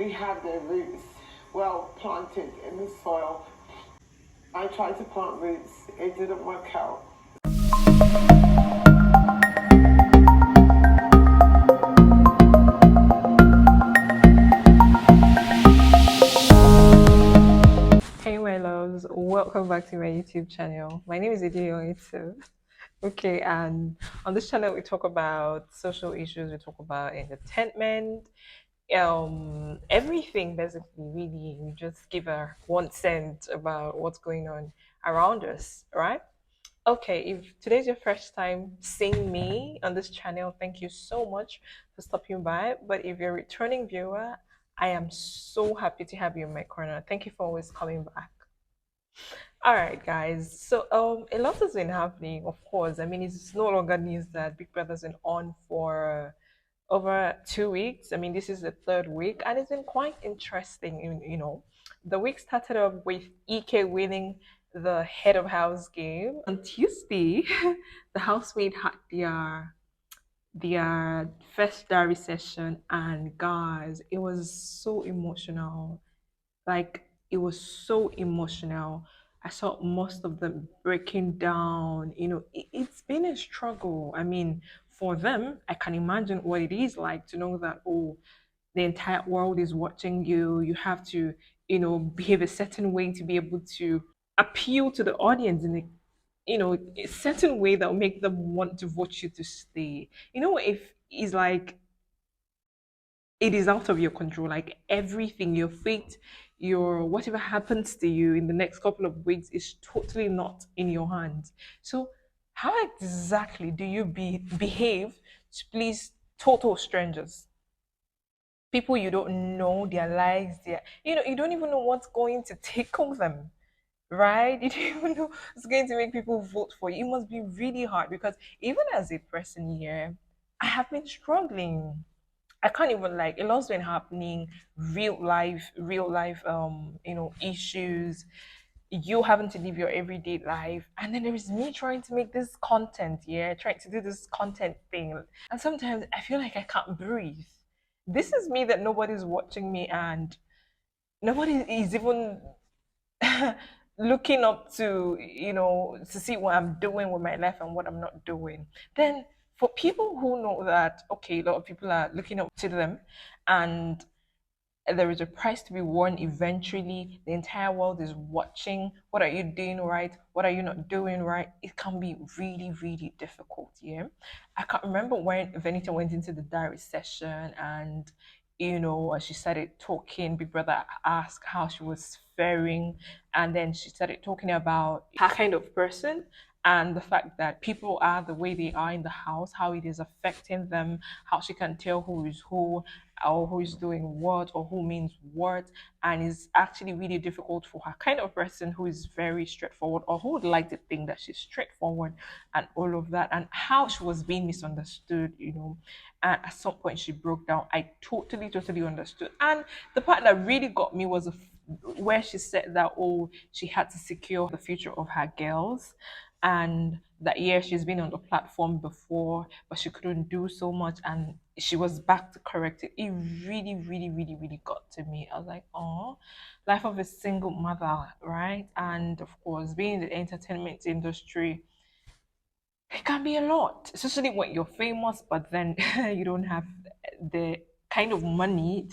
already have their roots well planted in the soil. I tried to plant roots, it didn't work out. Hey my loves, welcome back to my YouTube channel. My name is Doyin. Okay, and on this channel we talk about social issues, we talk about entertainment, everything basically. Really, we just give a 1 cent about what's going on around us, right? Okay, if today's your first time seeing me on this channel, thank you so much for stopping by. But if you're a returning viewer, I am so happy to have you in my corner. Thank you for always coming back. All right, guys. So, a lot has been happening, of course. I mean, it's no longer news that Big Brother's been on for over 2 weeks. I mean, this is the third week, and it's been quite interesting. The week started off with EK winning the head of house game. On Tuesday, the housemate had their first diary session, and guys, it was so emotional. Like, it was so emotional. I saw most of them breaking down. It's been a struggle. I mean, for them, I can imagine what it is like to know that, oh, the entire world is watching you. You have to, behave a certain way to be able to appeal to the audience in a certain way that will make them want to vote you to stay. If it's like it is out of your control. Like everything, your fate, your whatever happens to you in the next couple of weeks is totally not in your hands. So, how exactly do you behave to please total strangers? People you don't know, their lives, you don't even know what's going to tickle them, right? You don't even know what's going to make people vote for you. It must be really hard because even as a person here, I have been struggling. I can't even, like, a lot's been happening, real life issues, you having to live your everyday life, and then there is me trying to make this content, yeah, trying to do this content thing. And sometimes I feel like I can't breathe. This is me that nobody's watching me and nobody is even looking up to see what I'm doing with my life and what I'm not doing. Then for people who know that, okay, a lot of people are looking up to them and there is a price to be won eventually, the entire world is watching. What are you doing right? What are you not doing right? It can be really, really difficult. Yeah. I can't remember when Venita went into the diary session and as she started talking, Big Brother asked how she was faring, and then she started talking about her kind of person and the fact that people are the way they are in the house, how it is affecting them, how she can tell who is who, or who is doing what, or who means what. And it's actually really difficult for her kind of person who is very straightforward, or who would like to think that she's straightforward and all of that, and how she was being misunderstood. And at some point she broke down. I totally understood. And the part that really got me was where she said that, oh, she had to secure the future of her girls, and that, yeah, she's been on the platform before but she couldn't do so much, and she was back to correct it. It really got to me. I was like, oh, life of a single mother, right? And of course, being in the entertainment industry, it can be a lot, especially when you're famous, but then you don't have the kind of money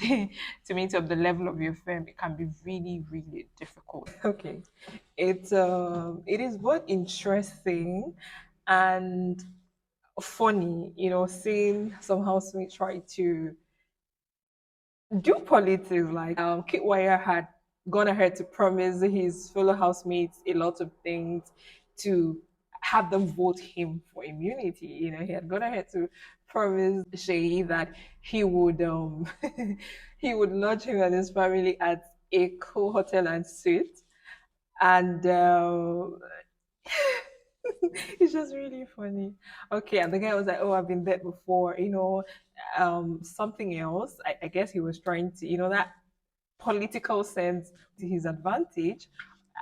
to meet up the level of your fame. It can be really difficult. Okay, it is both interesting and funny, seeing some housemates try to do politics. Like, Kiddwaya had gone ahead to promise his fellow housemates a lot of things to have them vote him for immunity. He had gone ahead to promise Shay that he would he would lodge him and his family at a cool hotel and suite. And it's just really funny. Okay, and the guy was like, "Oh, I've been there before." Something else. I guess he was trying to, that political sense to his advantage.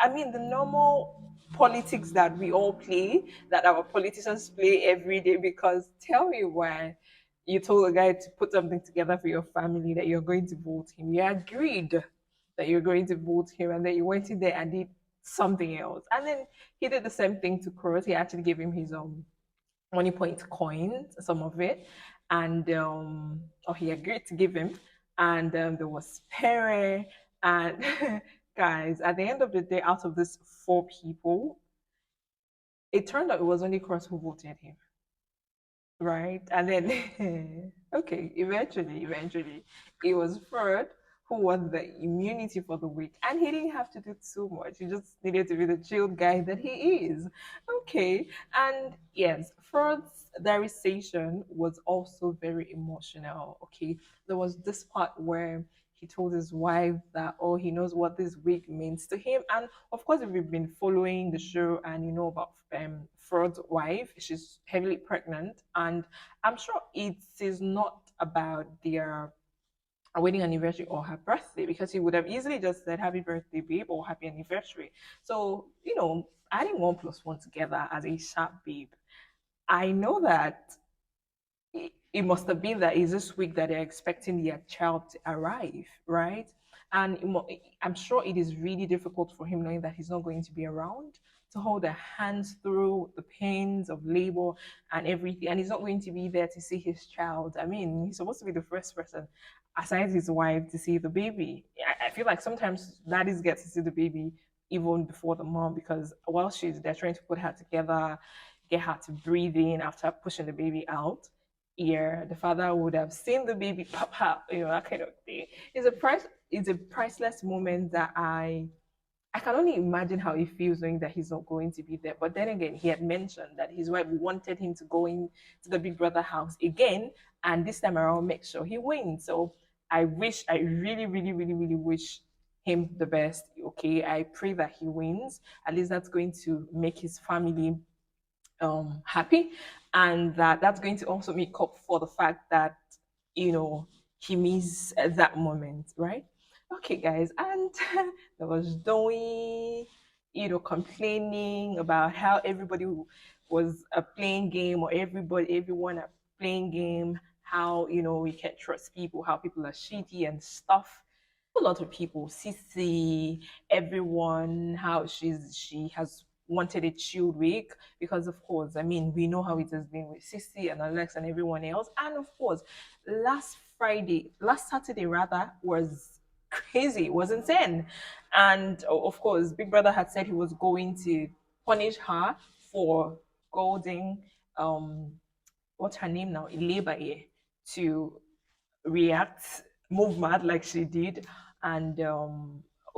I mean, the normal politics that we all play, that our politicians play every day. Because tell me why. you told the guy to put something together for your family that you're going to vote him. You agreed that you're going to vote him, and then you went in there and did something else. And then he did the same thing to Cross. He actually gave him his money point coins, some of it, and or he agreed to give him. And there was Pere, and guys, at the end of the day, out of these four people, it turned out it was only Cross who voted him, right? And then, okay, eventually, it was Frodd who won the immunity for the week, and he didn't have to do too much. He just needed to be the chilled guy that he is. Okay, and yes, Frodd's diarisation was also very emotional. Okay, there was this part where he told his wife that, oh, he knows what this week means to him. And of course, if you've been following the show and you know about Frodd's wife, she's heavily pregnant, and I'm sure it is not about their wedding anniversary or her birthday, because he would have easily just said happy birthday babe or happy anniversary. So adding one plus one together as a sharp babe, I know that it must have been that it's this week that they're expecting their child to arrive, right? And I'm sure it is really difficult for him knowing that he's not going to be around to hold their hands through the pains of labor and everything. And he's not going to be there to see his child. I mean, he's supposed to be the first person, aside his wife, to see the baby. I feel like sometimes daddies get to see the baby even before the mom, because while they're trying to put her together, get her to breathe in after pushing the baby out, yeah, the father would have seen the baby pop out, that kind of thing. It's a priceless moment that I can only imagine how he feels knowing that he's not going to be there. But then again, he had mentioned that his wife wanted him to go in to the Big Brother house again, and this time around make sure he wins. So I really, really, really, really wish him the best. Okay, I pray that he wins. At least that's going to make his family happy, and that's going to also make up for the fact that you know he missed that moment, right? Okay, guys, and there was Doyin, complaining about how everybody was playing game, or everyone playing game, how we can't trust people, how people are shitty and stuff. A lot of people, Cee-C, everyone, how she has wanted a chilled week, because of course, I mean, we know how it has been with Cee-C and Alex and everyone else. And of course, last Saturday rather, was crazy, was insane. And of course, Big Brother had said he was going to punish her for scolding what's her name now, Illebaye, to react, move mad like she did. And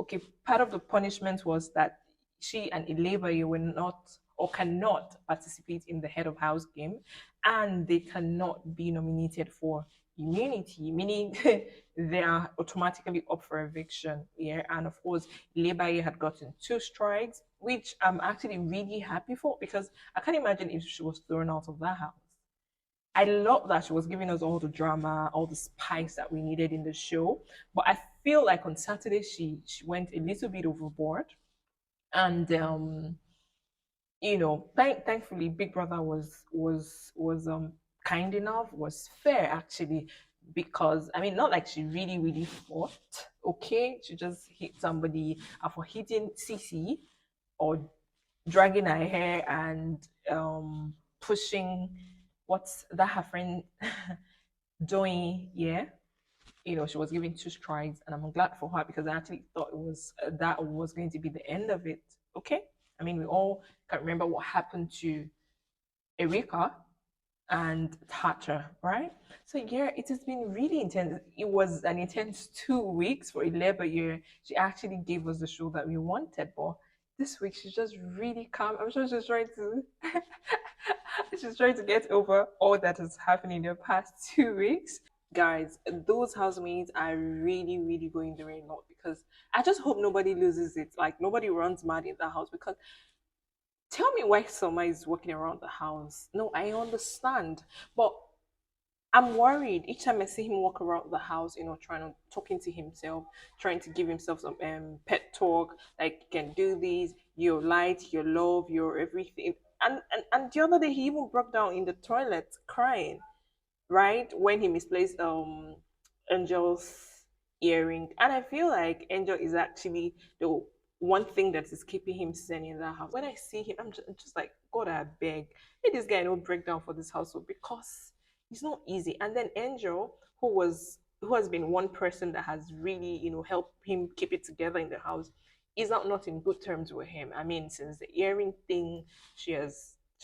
okay, part of the punishment was that she and Illebaye were not or cannot participate in the head of house game, and they cannot be nominated for immunity, meaning they are automatically up for eviction. Yeah, and of course, Illebaye had gotten two strikes, which I'm actually really happy for, because I can't imagine if she was thrown out of that house. I love that she was giving us all the drama, all the spice that we needed in the show. But I feel like on Saturday she went a little bit overboard, and thankfully Big Brother was kind enough, was fair actually, because I mean, not like she really really fought. Okay, she just hit somebody, and for hitting Cece or dragging her hair and pushing what's that her friend Doyin, yeah, she was given two strikes, and I'm glad for her, because I actually thought it was that was going to be the end of it. Okay, I mean, we all can remember what happened to Erika and Thatcher, right? So yeah, it has been really intense. It was an intense 2 weeks for Illebaye. She actually gave us the show that we wanted, but this week she's just really calm. I'm sure she's trying to she's trying to get over all that has happened in the past 2 weeks. Guys, those housemates are really, really going through a lot, because I just hope nobody loses it. Like nobody runs mad in the house, because tell me why Soma is walking around the house. No, I understand. But I'm worried each time I see him walk around the house, trying to talking to himself, trying to give himself some pet talk, like you can do this, your light, your love, your everything. And the other day he even broke down in the toilet crying. right? When he misplaced Angel's earring. And I feel like Angel is actually the one thing that is keeping him sane in that house. When I see him, I'm just like, God, I beg. Let this guy no break down for this household because it's not easy. And then Angel, who has been one person that has really, helped him keep it together in the house, is not in good terms with him. I mean, since the earring thing, she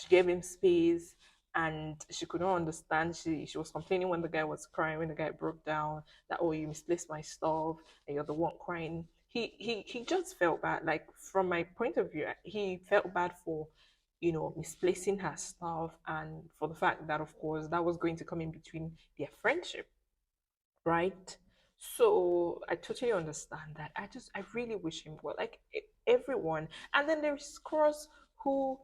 gave him space and she could not understand. She was complaining when the guy was crying, when the guy broke down, that, oh, you misplaced my stuff and you're the one crying. He just felt bad. Like, from my point of view, he felt bad for, misplacing her stuff, and for the fact that, of course, that was going to come in between their friendship, right? So I totally understand that. I really wish him well, like, everyone. And then there's Cross, who,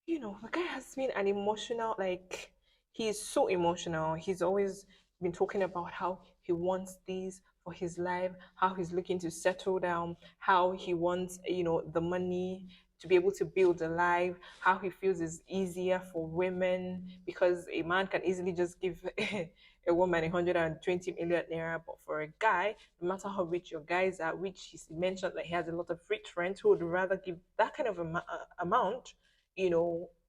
the guy has been an emotional, like, he's so emotional. He's always been talking about how he wants this for his life, how he's looking to settle down, how he wants, the money to be able to build a life, how he feels is easier for women because a man can easily just give a woman 120 million naira, but for a guy, no matter how rich your guys are, which he mentioned that he has a lot of rich friends who would rather give that kind of amount,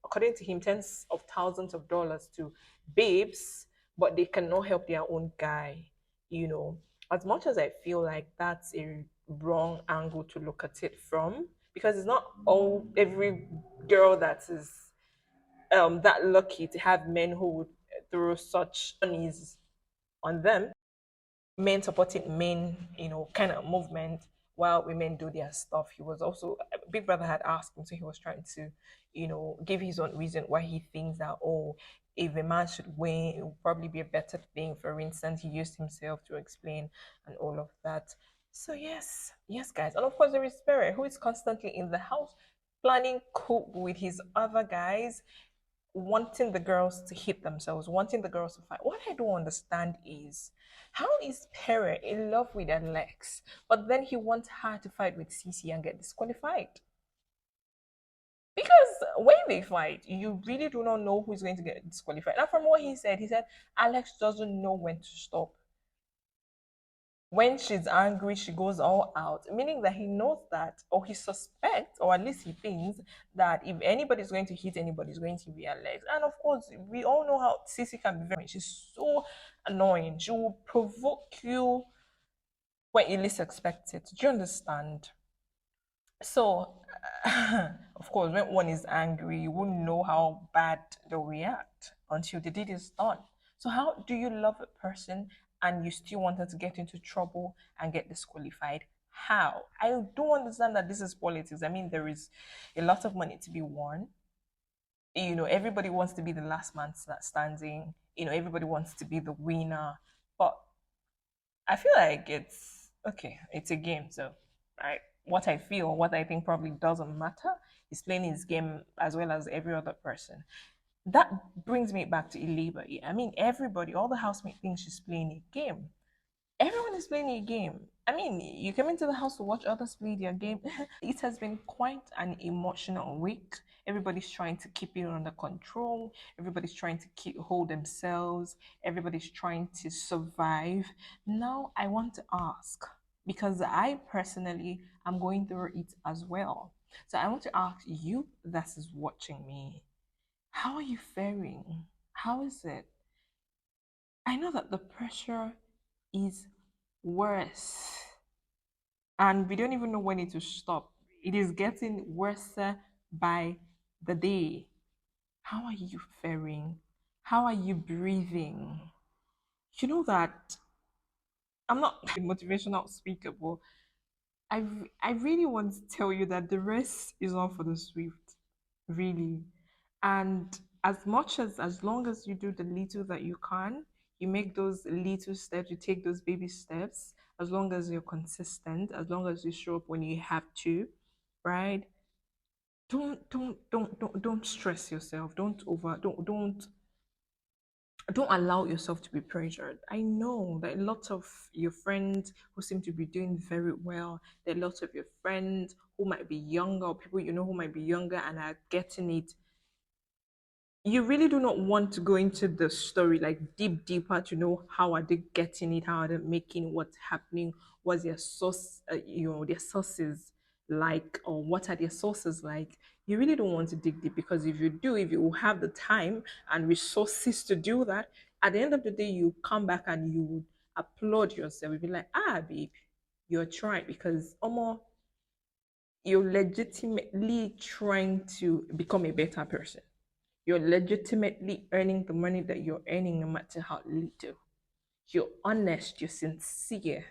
according to him, tens of thousands of dollars to babes, but they cannot help their own guy, you know. As much as I feel like that's a wrong angle to look at it from, because it's not all every girl that is that lucky to have men who would throw such monies on them, men supporting men, kind of movement while women do their stuff. He was also, Big Brother had asked him, so he was trying to, give his own reason why he thinks that, oh, if a man should win, it would probably be a better thing. For instance, he used himself to explain and all of that. So yes, yes, guys, and of course there is Spirit, who is constantly in the house planning coup with his other guys, wanting the girls to hit themselves, wanting the girls to fight. What I don't understand is, how is Perry in love with Alex, but then he wants her to fight with Cece and get disqualified? Because when they fight, you really do not know who's going to get disqualified. And from what he said Alex doesn't know when to stop. When she's angry, she goes all out, meaning that he knows that, or he suspects, or at least he thinks that if anybody's going to hit anybody, it's going to be Alex. And of course, we all know how Cece can be very, she's so annoying. She will provoke you when you least expect it. Do you understand? So, of course, when one is angry, you wouldn't know how bad they'll react until the deed is done. So, how do you love a person and you still want her to get into trouble and get disqualified? How? I do understand that this is politics. I mean, there is a lot of money to be won. Everybody wants to be the last man standing. Everybody wants to be the winner. But I feel like it's okay. It's a game, so what I feel, what I think probably doesn't matter is playing his game as well as every other person. That brings me back to Illebaye. I mean, everybody, all the housemates think she's playing a game. Everyone is playing a game. I mean, you came into the house to watch others play their game. It has been quite an emotional week. Everybody's trying to keep it under control. Everybody's trying to keep hold themselves. Everybody's trying to survive. Now, I want to ask, because I personally am going through it as well. So I want to ask you that is watching me, how are you faring? How is it? I know that the pressure is worse, and we don't even know when it will stop. It is getting worse by the day. How are you faring? How are you breathing? You know that I'm not a motivational speaker, but I really want to tell you that the race is not for the swift, really. And as long as you do the little that you can, you make those little steps, you take those baby steps, as long as you're consistent, as long as you show up when you have to, right? Don't stress yourself. Don't allow yourself to be pressured. I know that lots of your friends who seem to be doing very well, there are lots of your friends who might be younger, or people who might be younger and are getting it you really do not want to go into the story like deeper to know how are they getting it, how are they making, what's happening, what's their source, their sources like, or what are their sources like. You really don't want to dig deep, because if you do, if you have the time and resources to do that, at the end of the day, you come back and you would applaud yourself. You'd be like, ah, babe, you're trying, because almost you're legitimately trying to become a better person. You're legitimately earning the money that you're earning, no matter how little. You're honest, you're sincere,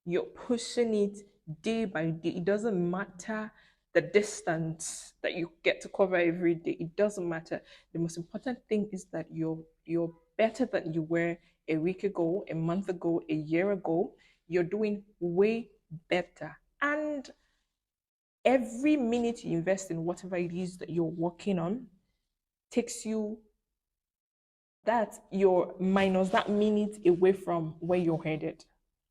you're pushing it day by day. It doesn't matter the distance that you get to cover every day. It doesn't matter. The most important thing is that you're better than you were a week ago, a month ago, a year ago. You're doing way better. And every minute you invest in whatever it is that you're working on takes you, that you're minus that minute away from where you're headed,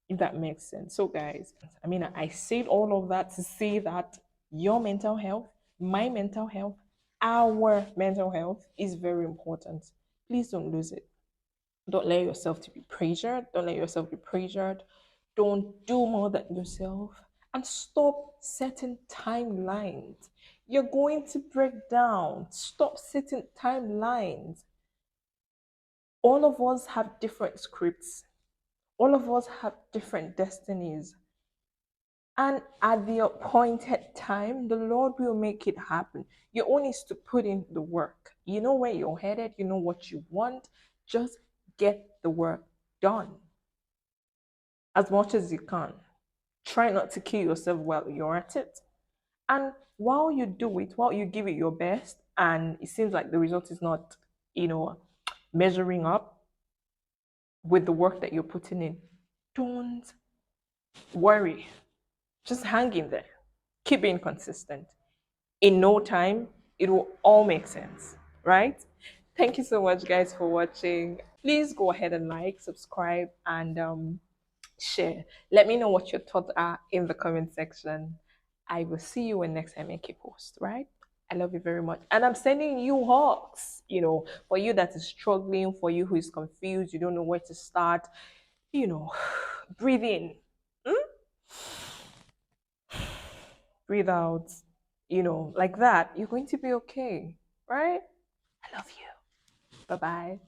if that makes sense. So guys, I mean, I said all of that to say that your mental health, my mental health, our mental health is very important. Please don't lose it. Don't let yourself to be pressured. Don't let yourself be pressured. Don't do more than yourself. And stop setting timelines. You're going to break down. Stop setting timelines. All of us have different scripts. All of us have different destinies. And at the appointed time, the Lord will make it happen. You only need to put in the work. You know where you're headed, you know what you want. Just get the work done as much as you can. Try not to kill yourself while you're at it. And while you do it, while you give it your best, and it seems like the result is not, you know, measuring up with the work that you're putting in, don't worry. Just hang in there. Keep being consistent. In no time, it will all make sense, right? Thank you so much, guys, for watching. Please go ahead and like, subscribe, and share. Let me know what your thoughts are in the comment section. I will see you when next time I make a post, right? I love you very much. And I'm sending you hugs, for you that is struggling, for you who is confused, you don't know where to start, you know, breathe in, breathe out, like that. You're going to be okay, right? I love you. Bye bye.